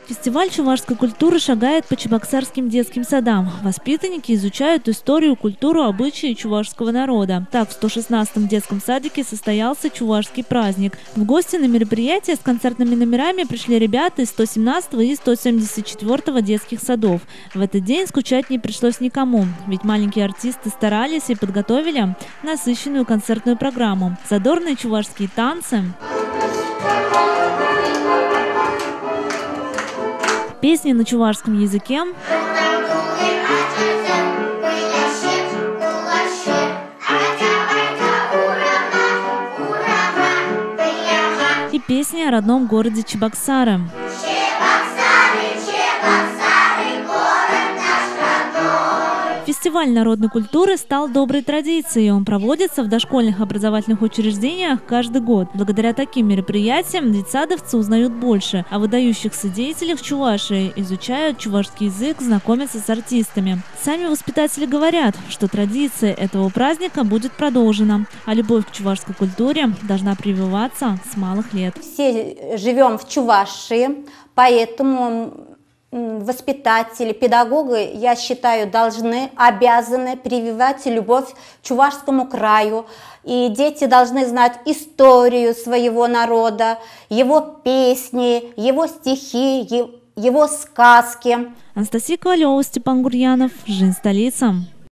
Фестиваль чувашской культуры шагает по чебоксарским детским садам. Воспитанники изучают историю, культуру, обычаи чувашского народа. Так, в 116-м детском садике состоялся чувашский праздник. В гости на мероприятие с концертными номерами пришли ребята из 117-го и 174-го детских садов. В этот день скучать не пришлось никому, ведь маленькие артисты старались и подготовили насыщенную концертную программу. Задорные чувашские танцы, песни на чувашском языке и песни о родном городе Чебоксары. Фестиваль народной культуры стал доброй традицией. Он проводится в дошкольных образовательных учреждениях каждый год. Благодаря таким мероприятиям детсадовцы узнают больше о выдающихся деятелях Чувашии, изучают чувашский язык, знакомятся с артистами. Сами воспитатели говорят, что традиция этого праздника будет продолжена, а любовь к чувашской культуре должна прививаться с малых лет. Все живем в Чувашии, поэтому воспитатели, педагоги, я считаю, обязаны прививать любовь к чувашскому краю. И дети должны знать историю своего народа, его песни, его стихи, его сказки. Анастасия Ковалева, Степан Гурьянов. Жизнь столица.